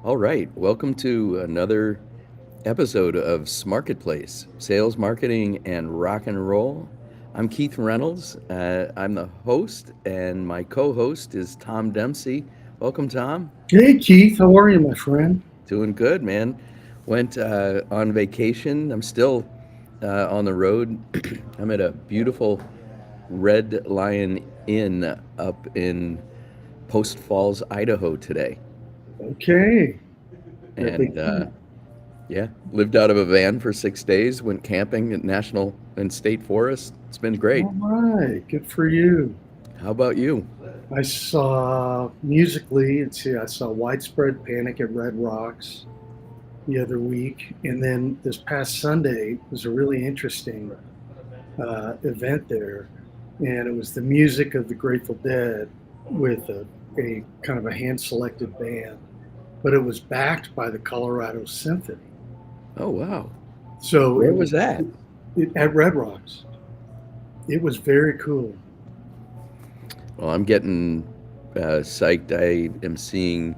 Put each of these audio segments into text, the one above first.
All right, welcome to another episode of SMarketPlace, Sales, Marketing, and Rock and Roll. I'm Keith Reynolds. I'm the host, and my co-host is Tom Dempsey. Welcome, Tom. Hey Keith, how are you, my friend? Doing good, man. Went on vacation. I'm still on the road. I'm at a beautiful Red Lion Inn up in Post Falls, Idaho today. Okay, that And vacation. yeah, lived out of a van for 6 days, went camping at national and state forests. It's been great. All right, good for you. How about you? I saw musically, I saw Widespread Panic at Red Rocks the other week, and then this past Sunday was a really interesting event there, and it was the music of the Grateful Dead with a kind of a hand-selected band, but it was backed by the Colorado Symphony. Oh, wow. So Where was that? at Red Rocks. It was very cool. Well, I'm getting psyched. I am seeing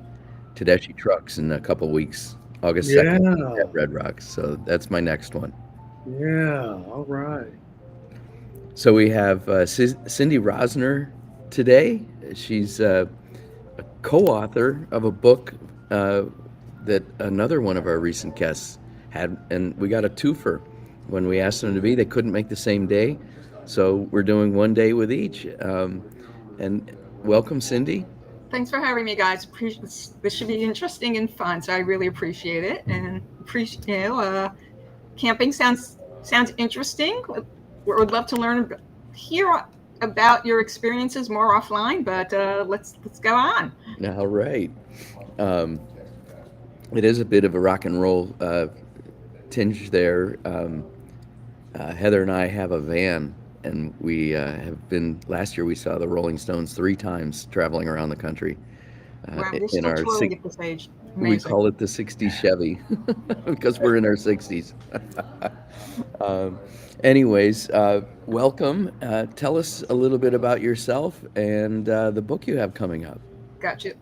Tedeschi Trucks in a couple weeks, August 2nd Yeah, at Red Rocks. So that's my next one. yeah, all right. So we have Cindi Rosner today. She's a co-author of a book uh, that another one of our recent guests had, and we got a twofer. When we asked them to be, they couldn't make the same day, so we're doing one day with each. And welcome, Cindy. Thanks for having me, guys. This should be interesting and fun, so I really appreciate it. And camping sounds interesting. Would love to hear about your experiences more offline, but let's go on. All right. Um, it is a bit of a rock and roll tinge there. Heather and I have a van, and we have been. Last year, we saw the Rolling Stones 3 times traveling around the country Wow, you're in still our touring at this age. we Amazing. call it the '60s Chevy because we're in our 60s. um, anyways, welcome. Tell us a little bit about yourself and the book you have coming up. Gotcha.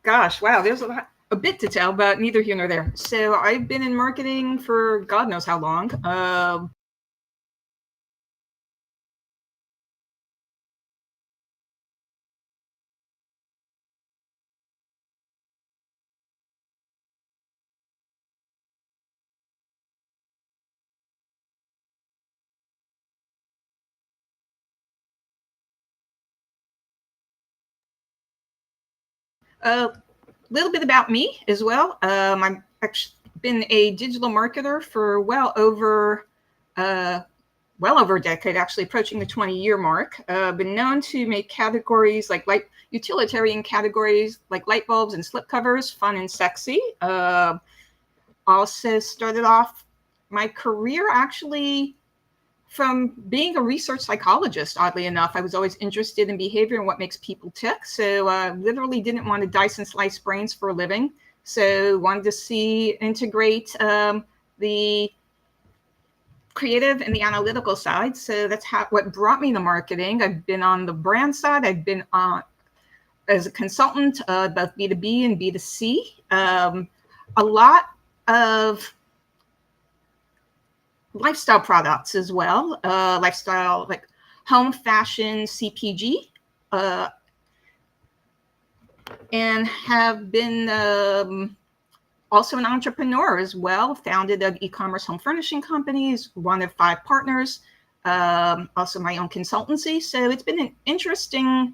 Gosh, wow, there's a bit to tell, but neither here nor there. So I've been in marketing for God knows how long. A little bit about me as well. I've actually been a digital marketer for uh, well over a decade, actually approaching the 20-year mark. Been known to make categories like light utilitarian categories like light bulbs and slipcovers fun and sexy. Also started off my career actually from being a research psychologist. Oddly enough, I was always interested in behavior and what makes people tick. So literally didn't want to dice and slice brains for a living. So wanted to see integrate the creative and the analytical side. So that's what brought me to marketing. I've been on the brand side. I've been on as a consultant, both B2B and B2C. A lot of lifestyle products as well, lifestyle like home fashion, CPG, uh, and have been also an entrepreneur as well. Founded an e-commerce home furnishing companies, one of 5 partners. Also my own consultancy. So it's been an interesting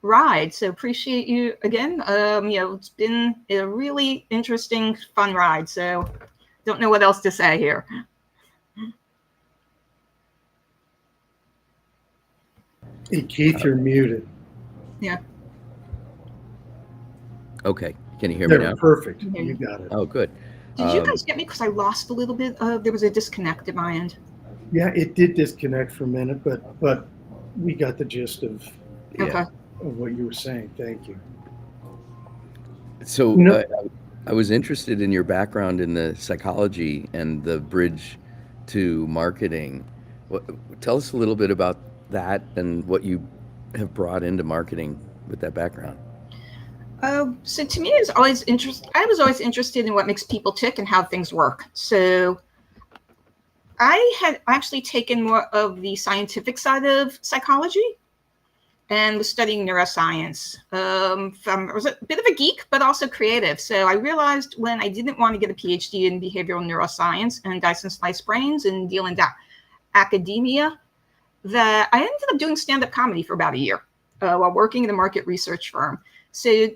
ride. So appreciate you again. It's been a really interesting, fun ride. So don't know what else to say here. Hey Keith, you're muted. Yeah. Okay, can you hear me There, now? perfect. Okay. You got it. Oh, good. Did you guys get me? Because I lost a little bit. There was a disconnect at my end. Yeah, it did disconnect for a minute, but we got the gist Okay. Yeah. of what you were saying. Thank you. So You know, I was interested in your background in the psychology and the bridge to marketing. What, tell us a little bit about that and what you have brought into marketing with that background. So to me, I was always interested in what makes people tick and how things work. So I had actually taken more of the scientific side of psychology and was studying neuroscience. I was a bit of a geek, but also creative. So I realized when I didn't want to get a PhD in behavioral neuroscience and dice and slice brains and deal in academia, that I ended up doing stand-up comedy for about a year while working in a market research firm. So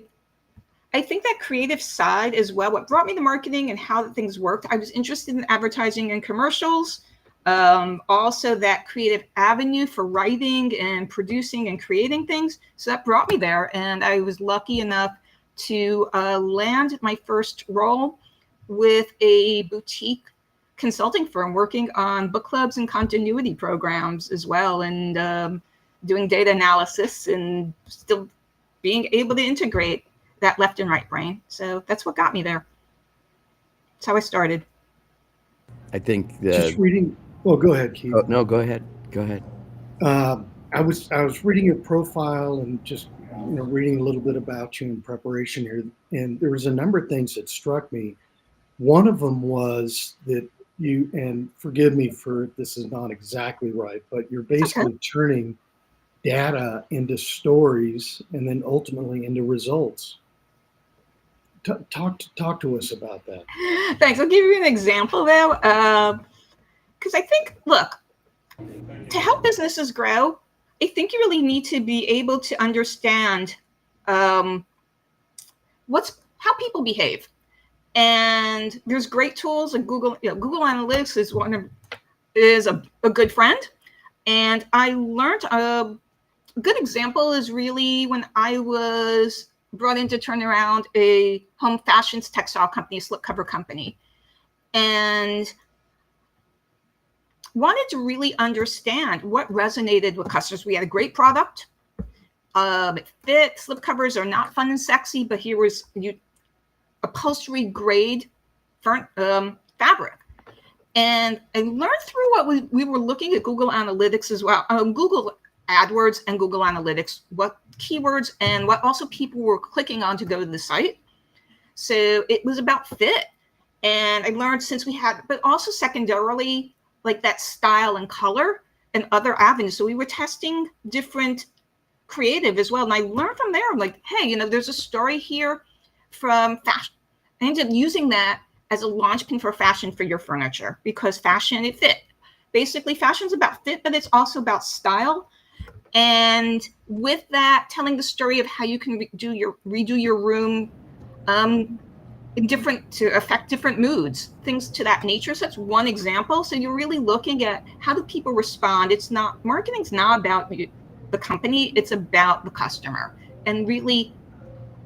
I think that creative side as well, what brought me to marketing and how things worked. I was interested in advertising and commercials. Also that creative avenue for writing and producing and creating things. So that brought me there. And I was lucky enough to land my first role with a boutique consulting firm working on book clubs and continuity programs as well. And doing data analysis and still being able to integrate that left and right brain. So that's what got me there. That's how I started. I think Just reading. Well, go ahead, Keith. oh, no, go ahead. Go ahead. I was reading your profile and just reading a little bit about you in preparation here, and there was a number of things that struck me. One of them was that you, and forgive me for this is not exactly right, but you're basically turning data into stories and then ultimately into results. Talk to us about that. Thanks. I'll give you an example though, because I think, look, to help businesses grow, I think you really need to be able to understand how people behave. And there's great tools like Google. Google Analytics is a good friend. And I learned a good example is really when I was brought in to turn around a home fashions textile company, a slipcover company, and wanted to really understand what resonated with customers. We had a great product. It fit. Slipcovers are not fun and sexy, but here was upholstery grade fabric. And I learned through what we were looking at Google Analytics as well, Google AdWords and Google Analytics, what keywords and what also people were clicking on to go to the site. So it was about fit. And I learned since we had, but also secondarily, like that style and color and other avenues. So we were testing different creative as well. And I learned from there, I'm like, hey, there's a story here from fashion. I ended up using that as a launch pin for fashion for your furniture because fashion, it fit. Basically, fashion's about fit, but it's also about style. And with that, telling the story of how you can redo your room to affect different moods, things to that nature. So that's one example. So you're really looking at how do people respond. Marketing's not about the company, it's about the customer. And really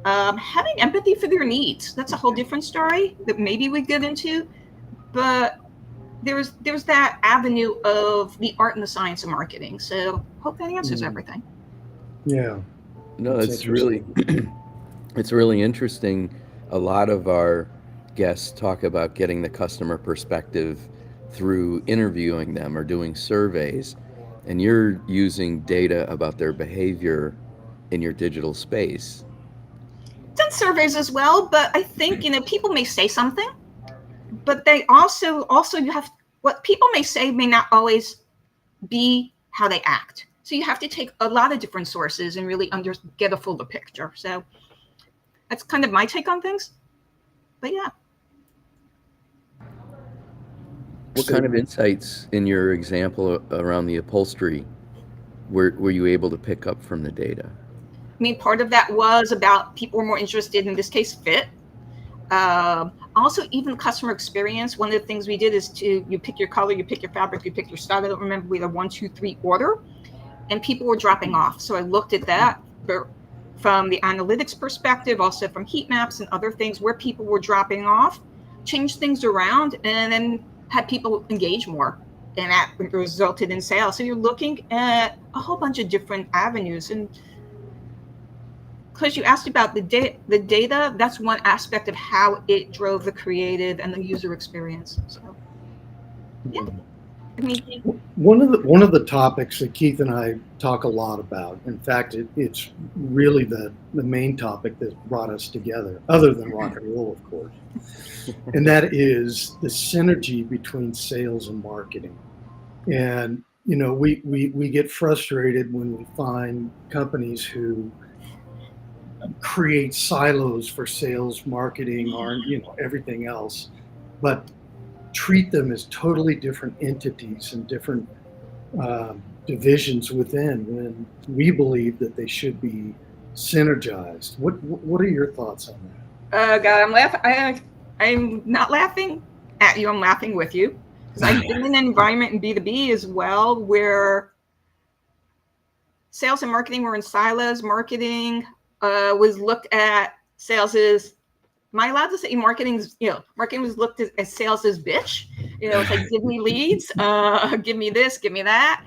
having empathy for their needs. That's a whole different story that maybe we get into. But there's that avenue of the art and the science of marketing. So hope that answers everything. Yeah. No, it's really it's really interesting. A lot of our guests talk about getting the customer perspective through interviewing them or doing surveys, and you're using data about their behavior in your digital space. Done surveys as well, but I think people may say something, but they also you have what people may say may not always be how they act. So you have to take a lot of different sources and really get a fuller picture. So that's kind of my take on things. But yeah. What kind of insights in your example around the upholstery were you able to pick up from the data? I mean, part of that was about people were more interested in this case fit. Also, even customer experience. One of the things we did is you pick your color, you pick your fabric, you pick your style. I don't remember, we had a 1, 2, 3 order, and people were dropping off. So I looked at that from the analytics perspective, also from heat maps and other things where people were dropping off, changed things around, and then had people engage more. And that resulted in sales. So you're looking at a whole bunch of different avenues. And because you asked about the data, that's one aspect of how it drove the creative and the user experience. So, yeah. I mean, One of the topics that Keith and I talk a lot about, in fact, it's really the main topic that brought us together, other than rock and roll, of course, and that is the synergy between sales and marketing. And we get frustrated when we find companies who create silos for sales, marketing, or everything else, but treat them as totally different entities and different divisions within, when we believe that they should be synergized. What are your thoughts on that? God, I'm laughing. I'm not laughing at you. I'm laughing with you, because I've been in an environment in B2B as well where sales and marketing were in silos. Marketing was looked at sales as, am I allowed to say marketing's, marketing was looked at as sales as bitch. It's like, give me leads, give me this, give me that.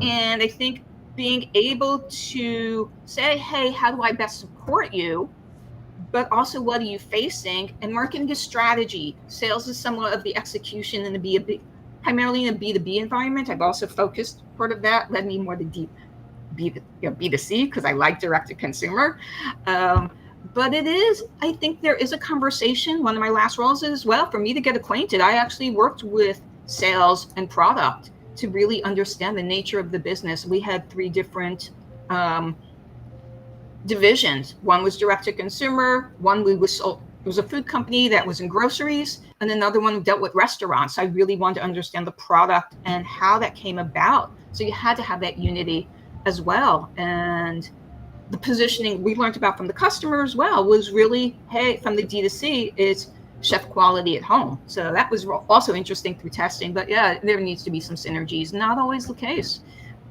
And I think being able to say, hey, how do I best support you? But also, what are you facing? And marketing is strategy. Sales is somewhat of the execution in the B2B, primarily in a B2B environment. I've also focused part of that, led me more to deep B2C, because I like direct to consumer. But it is, I think there is a conversation. One of my last roles as well, for me to get acquainted, I actually worked with sales and product to really understand the nature of the business. We had 3 different divisions. One was direct to consumer, one it was a food company that was in groceries, and another one dealt with restaurants. I really wanted to understand the product and how that came about. So you had to have that unity as well. And the positioning we learned about from the customer as well was really, hey, from the D2C, it's chef quality at home. So that was also interesting through testing. But yeah, there needs to be some synergies. Not always the case.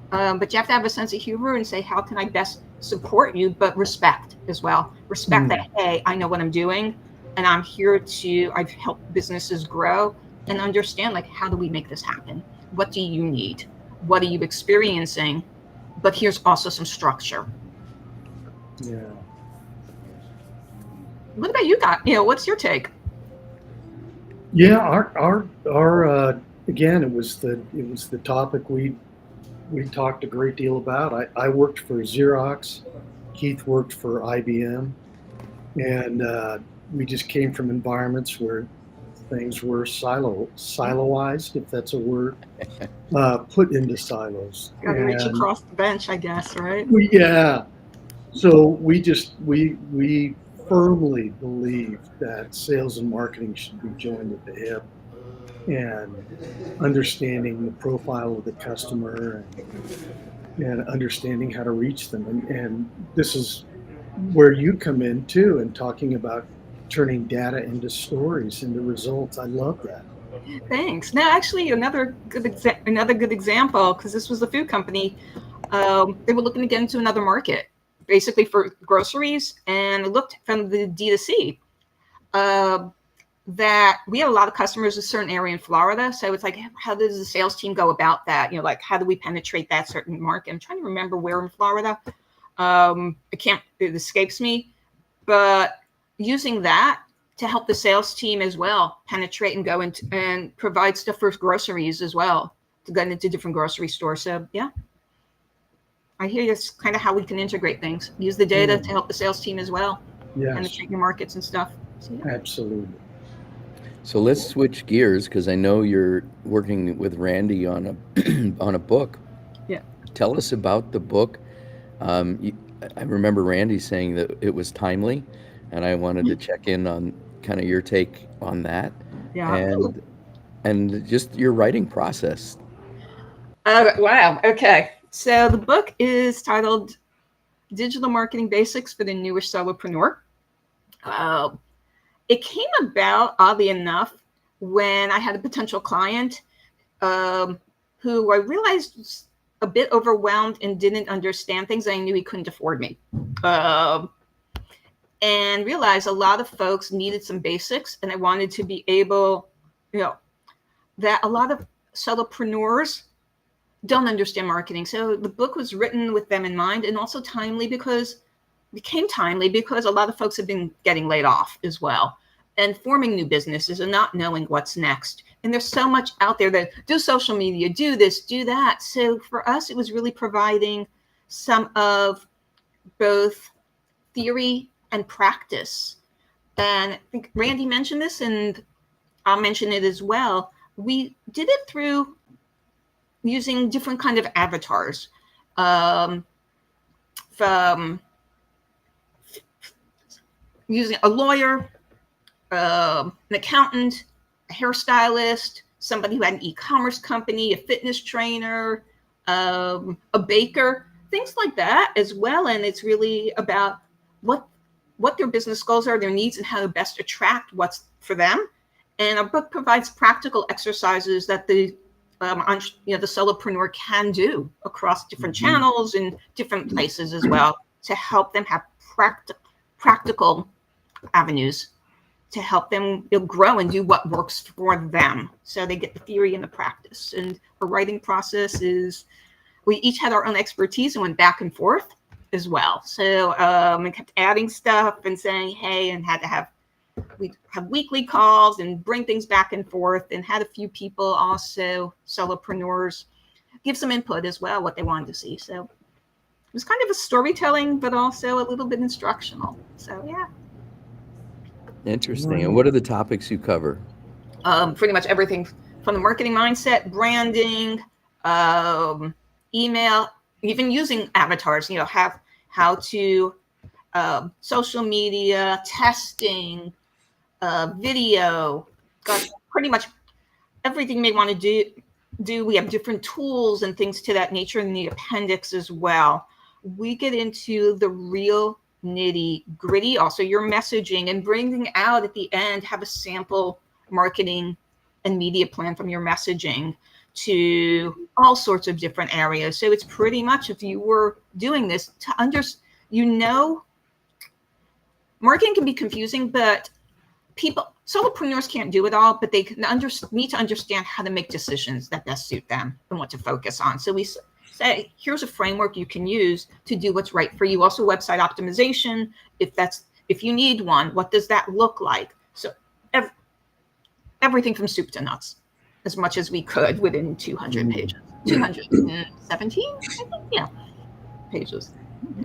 But you have to have a sense of humor and say, how can I best support you? But respect as well. Respect that, hey, I know what I'm doing, and I'm here I've helped businesses grow, and understand, like, how do we make this happen? What do you need? What are you experiencing? But here's also some structure. Yeah. What about you, Doc? What's your take? Yeah, our again, it was the topic we talked a great deal about. I worked for Xerox, Keith worked for IBM, and we just came from environments where things were siloized, if that's a word, put into silos. Got to reach And across the bench, I guess, right? yeah, so we firmly believe that sales and marketing should be joined at the hip, and understanding the profile of the customer, and understanding how to reach them. And this is where you come in too, and talking about turning data into stories, into results. I love that. Thanks. Now, actually, another good example, because this was a food company. They were looking to get into another market, basically for groceries, and it looked from the D2C that we had a lot of customers in a certain area in Florida. So it's like, how does the sales team go about that? Like, how do we penetrate that certain market? I'm trying to remember where in Florida. It escapes me, but using that to help the sales team as well penetrate and go into and provide stuff for groceries as well, to get into different grocery stores. So yeah, I hear that's kind of how we can integrate things. Use the data to help the sales team as well, penetrate your markets and stuff. So, yeah. Absolutely. So let's switch gears, because I know you're working with Randye on a on a book. Yeah. Tell us about the book. I remember Randye saying that it was timely, and I wanted to check in on kind of your take on that, Yeah. and just your writing process. Wow. Okay. So the book is titled Digital Marketing Basics for the Newish Solopreneur. It came about, oddly enough, when I had a potential client who I realized was a bit overwhelmed and didn't understand things. I knew he couldn't afford me. And realized a lot of folks needed some basics, and I wanted to be able, that a lot of solopreneurs don't understand marketing. So the book was written with them in mind, and also became timely because a lot of folks have been getting laid off as well, and forming new businesses and not knowing what's next. And there's so much out there that do social media, do this, do that. So for us, it was really providing some of both theory and practice. And I think Randye mentioned this, and I'll mention it as well. We did it through using different kind of avatars, from using a lawyer, an accountant, a hairstylist, somebody who had an e-commerce company, a fitness trainer, a baker, things like that as well. And it's really about what their business goals are, their needs, and how to best attract what's for them. And our book provides practical exercises that the solopreneur can do across different channels and different places as well, to help them have practical avenues to help them grow and do what works for them. So they get the theory and the practice. And our writing process is, we each had our own expertise and went back and forth as well. So we kept adding stuff and saying, hey, and we'd have weekly calls and bring things back and forth, and had a few people, also solopreneurs, give some input as well, what they wanted to see. So it was kind of a storytelling, but also a little bit instructional. So yeah. Interesting. And what are the topics you cover? Pretty much everything from the marketing mindset, branding, email, even using avatars, how to social media, testing, video, got pretty much everything they want to do. We have different tools and things to that nature in the appendix as well. We get into the real nitty gritty, also your messaging, and bringing out at the end, have a sample marketing and media plan from your messaging to all sorts of different areas. So it's pretty much, if you were doing this, marketing can be confusing, but solopreneurs can't do it all, but they need to understand how to make decisions that best suit them and what to focus on. So we say, here's a framework you can use to do what's right for you. Also website optimization, if you need one, what does that look like? So everything from soup to nuts, as much as we could within 200 pages, 217, I think, yeah, pages.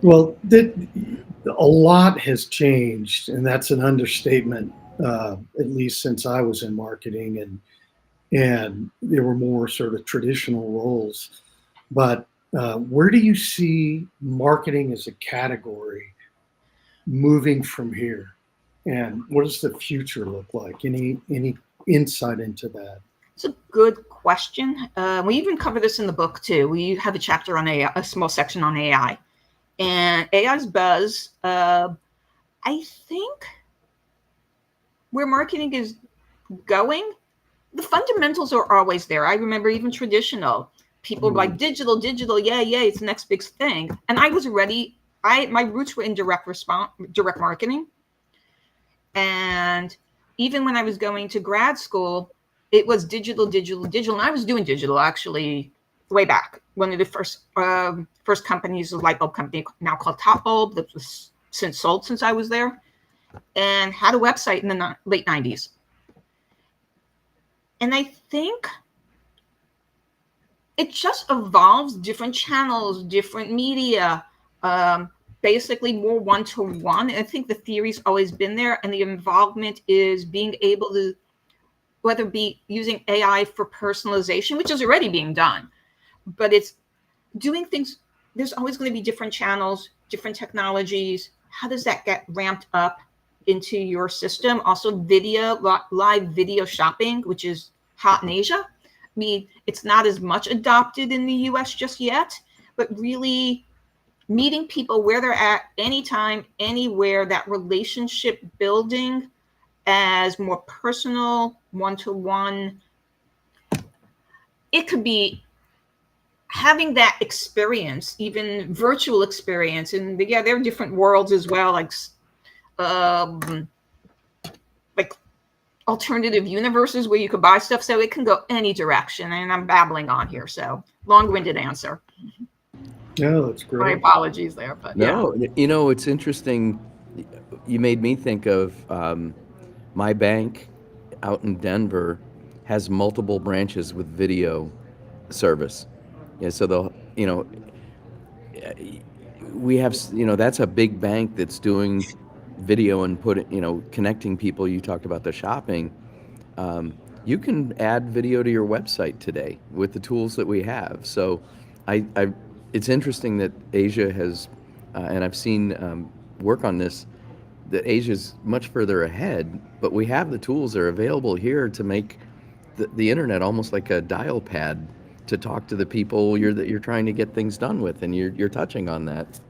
Well, a lot has changed, and that's an understatement, at least since I was in marketing, and there were more sort of traditional roles. But where do you see marketing as a category moving from here? And what does the future look like? Any insight into that? It's a good question. We even cover this in the book too. We have a chapter on AI, a small section on AI. And AI's buzz, I think where marketing is going, the fundamentals are always there. I remember even traditional people were like digital, yeah, it's the next big thing. And I was ready. My roots were in direct marketing. And even when I was going to grad school, it was digital. And I was doing digital actually way back. One of the first companies, a light bulb company now called Top Bulb, that was sold since I was there, and had a website in the late 90s. And I think it just evolves, different channels, different media, basically more one-to-one. I think the theory's always been there, and the involvement is being able to, whether it be using AI for personalization, which is already being done, but it's doing things. There's always going to be different channels, different technologies. How does that get ramped up into your system? Also video, live video shopping, which is hot in Asia. I mean, it's not as much adopted in the US just yet, but really meeting people where they're at, anytime, anywhere, that relationship building as more personal, one-to-one. It could be having that experience, even virtual experience. And yeah, there are different worlds as well, like alternative universes where you could buy stuff. So it can go any direction. And I'm babbling on here, so long-winded answer. No, that's great. My apologies there, but no, yeah. It's interesting. You made me think of my bank out in Denver has multiple branches with video service. Yeah, so they'll, we have, that's a big bank that's doing video and connecting people. You talked about the shopping. Um, you can add video to your website today with the tools that we have. So it's interesting that Asia has, and I've seen work on this, that Asia's much further ahead, but we have the tools that are available here to make the internet almost like a dial pad to talk to the people that you're trying to get things done with, and you're touching on that.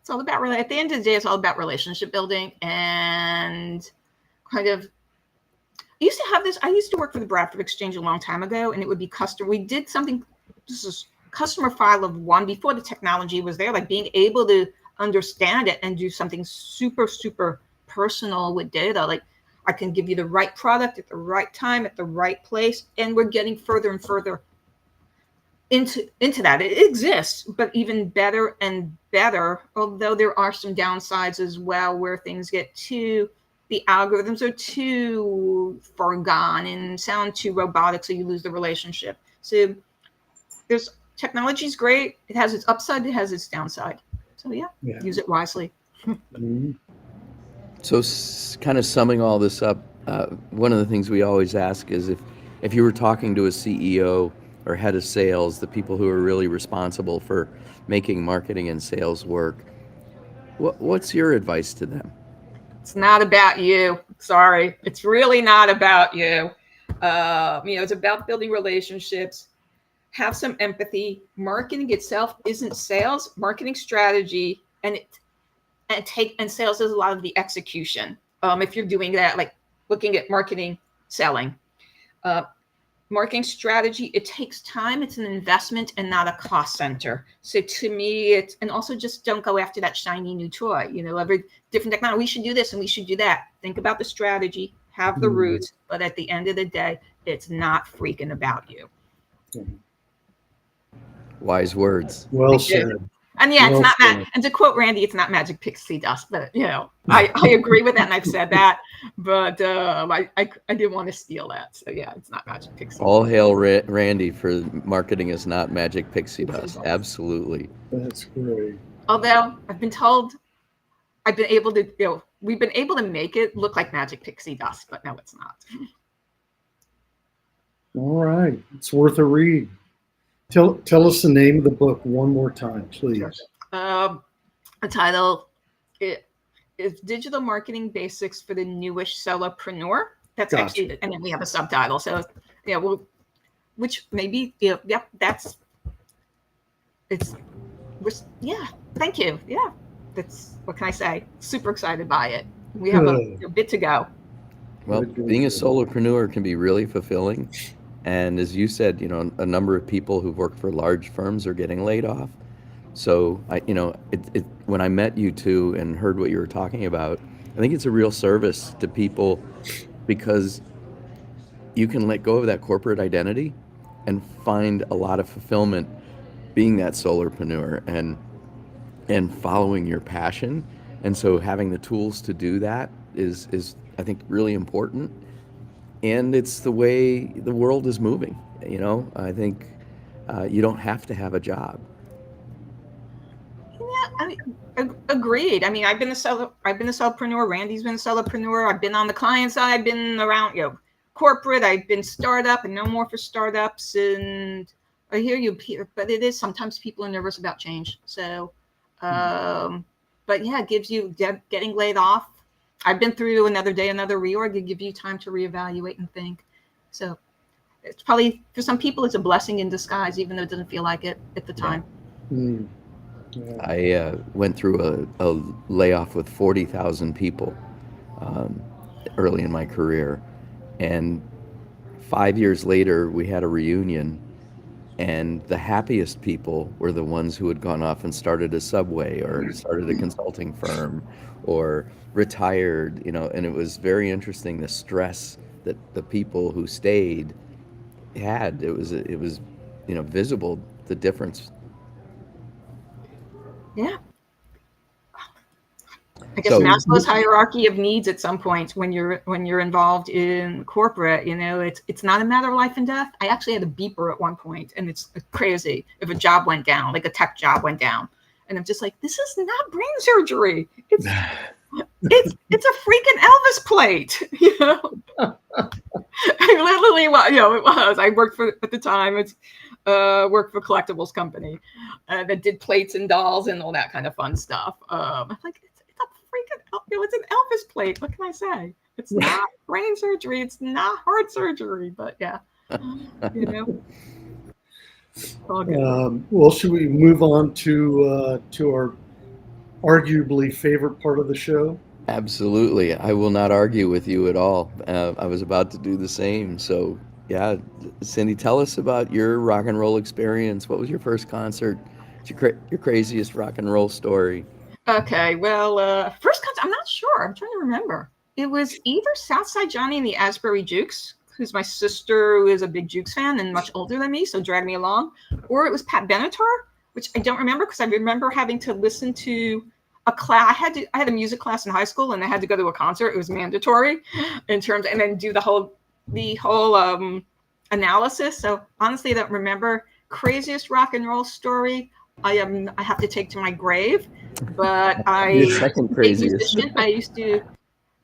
It's all about, at the end of the day, it's all about relationship building and kind of. I used to have this. I used to work for the Bradford Exchange a long time ago, and it would be customer. We did something. This is customer file of one before the technology was there, like being able to understand it and do something super, super personal with data. Like I can give you the right product at the right time, at the right place. And we're getting further and further into that. It exists, but even better and better, although there are some downsides as well where things get the algorithms are too far gone and sound too robotic, so you lose the relationship. So there's technology is great. It has its upside, it has its downside. So yeah. Use it wisely. Mm-hmm. So kind of summing all this up, one of the things we always ask is if you were talking to a CEO or head of sales, the people who are really responsible for making marketing and sales work, what's your advice to them? It's not about you. Sorry. It's really not about you. It's about building relationships. Have some empathy. Marketing itself isn't sales. Marketing strategy and sales is a lot of the execution. If you're doing that, like looking at marketing, selling, marketing strategy, it takes time. It's an investment and not a cost center. So to me, and also just don't go after that shiny new toy. Every different technology, we should do this and we should do that. Think about the strategy, have the roots, but at the end of the day, it's not freaking about you. Wise words. Well said. And yeah, it's not that. And to quote Randy, it's not magic pixie dust, but I agree with that, and I've said that. But I didn't want to steal that, so yeah, it's not magic pixie. All hail Randy for marketing is not magic pixie dust. Absolutely. That's great. Although I've been told, I've been able to, we've been able to make it look like magic pixie dust, but no, it's not. All right, it's worth a read. Tell us the name of the book one more time, please. The title is Digital Marketing Basics for the Newish Solopreneur. That's gotcha. Actually, and then we have a subtitle. So yeah, which maybe, that's, thank you. Yeah, that's, what can I say? Super excited by it. We have a bit to go. Well, being a solopreneur can be really fulfilling. And as you said, a number of people who've worked for large firms are getting laid off. So when I met you two and heard what you were talking about, I think it's a real service to people because you can let go of that corporate identity and find a lot of fulfillment being that solopreneur and following your passion. And so having the tools to do that is I think really important. And it's the way the world is moving. I think you don't have to have a job. Yeah, agreed. I've been a solopreneur. Randy's been a solopreneur. I've been on the client side. I've been around, corporate. I've been startup and no more for startups. And I hear you, Peter, but it is sometimes people are nervous about change. So, but yeah, it gives you getting laid off. I've been through another day, another reorg. It gives you time to reevaluate and think. So it's probably, for some people, it's a blessing in disguise, even though it doesn't feel like it at the time. Yeah. I went through a layoff with 40,000 people early in my career. And 5 years later, we had a reunion. And the happiest people were the ones who had gone off and started a Subway or started a consulting firm or retired, and it was very interesting, the stress that the people who stayed had. It was visible, the difference. Yeah. I guess Maslow's hierarchy of needs at some point when you're involved in corporate, it's not a matter of life and death. I actually had a beeper at one point, and it's crazy if a job went down, like a tech job went down, and I'm just like, this is not brain surgery. It's a freaking Elvis plate, I literally, it was. I worked for at the time. Worked for a collectibles company that did plates and dolls and all that kind of fun stuff. I'm like, it's a freaking, it's an Elvis plate. What can I say? It's not brain surgery. It's not heart surgery. But yeah, all good. Well, should we move on to our arguably favorite part of the show? Absolutely. I will not argue with you at all. I was about to do the same. So, yeah, Cindi, tell us about your rock and roll experience. What was your first concert? Your craziest rock and roll story? Okay, well, first concert, I'm not sure. I'm trying to remember. It was either Southside Johnny and the Asbury Jukes, who's my sister, who is a big Jukes fan and much older than me, so dragged me along, or it was Pat Benatar, which I don't remember because I remember having to listen to a class. I had a music class in high school, and I had to go to a concert. It was mandatory and then do the whole analysis. So honestly, I don't remember. Craziest rock and roll story I have to take to my grave, but The second craziest.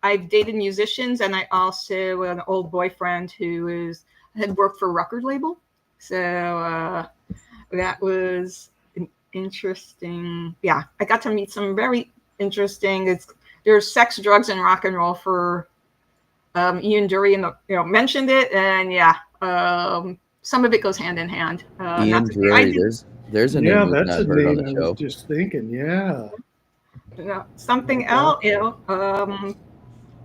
I've dated musicians, and I also an old boyfriend who had worked for a record label. So that was interesting. Yeah, I got to meet some very interesting. There's sex, drugs, and rock and roll for Ian Dury, and mentioned it, and some of it goes hand in hand. Ian Dury, there's a name we've not heard on the show. I was just thinking, something else.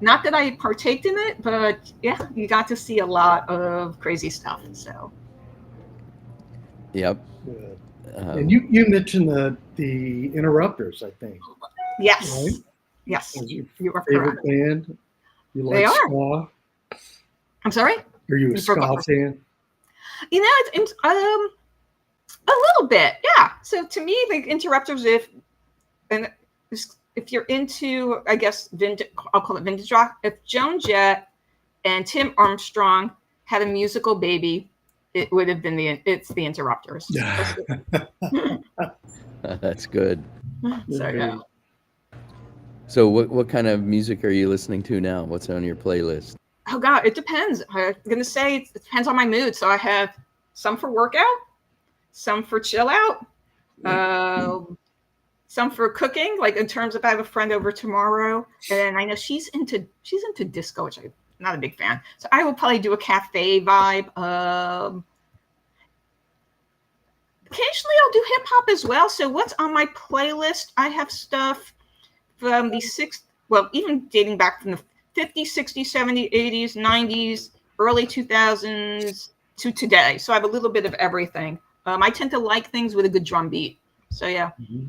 Not that I partaked in it, but yeah, you got to see a lot of crazy stuff. So. Yep. And you mentioned the Interrupters, I think. Yes. Right? Yes. You are favorite correct. band? You like They are. ska? I'm sorry? Are you a ska fan? It's a little bit, yeah. So to me, the Interrupters, if you're into, I guess, I'll call it vintage rock. If Joan Jett and Tim Armstrong had a musical baby, it would have been the Interrupters. That's good. So yeah. So what kind of music are you listening to now? What's on your playlist? Oh God, it depends. I'm gonna say it depends on my mood. So I have some for workout, some for chill out, some for cooking. Like in terms of, I have a friend over tomorrow, and I know she's into disco, which I'm not a big fan. So I will probably do a cafe vibe. Occasionally I'll do hip hop as well. So what's on my playlist? I have stuff from the even dating back from the 50s, 60s, 70s, 80s, 90s, early 2000s to today. So I have a little bit of everything. I tend to like things with a good drum beat. So yeah. Mm-hmm.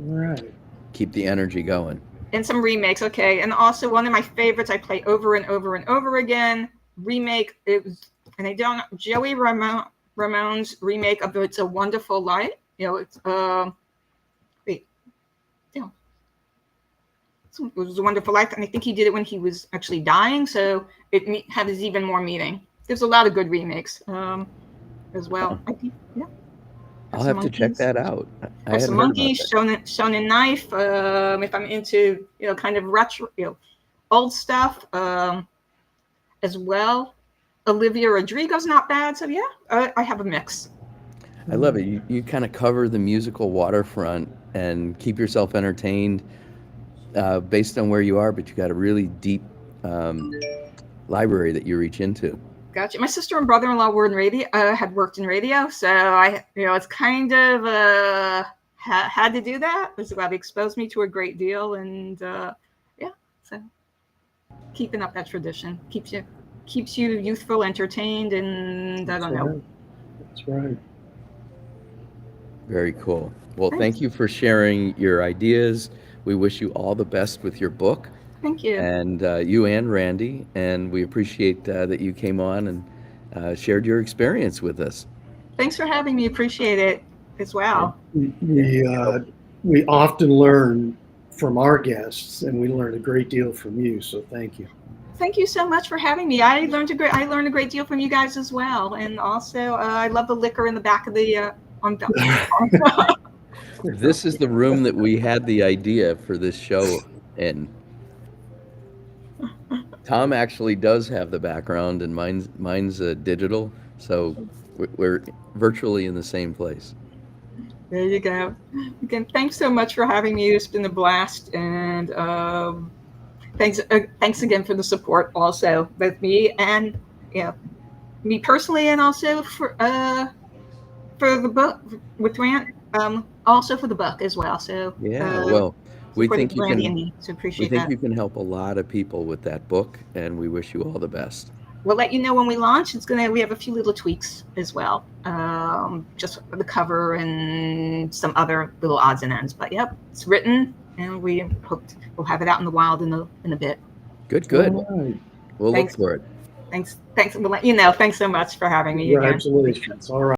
All right. Keep the energy going. And some remakes, okay. And also one of my favorites I play over and over and over again. Remake, Joey Ramone's remake of It's a Wonderful Life. It was a Wonderful Life, and I think he did it when he was actually dying, so it has even more meaning. There's a lot of good remakes as well. Oh. I'll have to check that out. Some Monkeys, Shonen Knife. If I'm into kind of retro, old stuff as well. Olivia Rodrigo's not bad, so yeah, I have a mix. I love it. You kind of cover the musical waterfront and keep yourself entertained based on where you are, but you got a really deep library that you reach into. Gotcha. My sister and brother-in-law were in radio, had worked in radio, so it's kind of had to do that. It was about to expose me to a great deal, and so keeping up that tradition keeps you youthful, entertained, and I don't know. That's right. Very cool. Well, Thanks. Thank you for sharing your ideas. We wish you all the best with your book. Thank you. And you and Randye, and we appreciate that you came on and shared your experience with us. Thanks for having me. Appreciate it as well. We often learn from our guests, and we learned a great deal from you. So thank you. Thank you so much for having me. I learned a great deal from you guys as well, and also I love the liquor in the back of the on the. This is the room that we had the idea for this show in. Tom actually does have the background, and mine's digital, so we're virtually in the same place. There you go. Again, thanks so much for having me. It's been a blast, and thanks again for the support, also both me and me personally, and also for the book with Rand, also for the book as well. So Yeah, well, we supporting think you Randye can and me, so we appreciate think that. you can help a lot of people with that book, and we wish you all the best. We'll let you know when we launch. We have a few little tweaks as well, just for the cover and some other little odds and ends. But yep, it's written, and we'll have it out in the wild in a bit. Good. All right. We'll Thanks. look for it. Thanks. We'll let you know. Thanks so much for having me again. Congratulations. All right.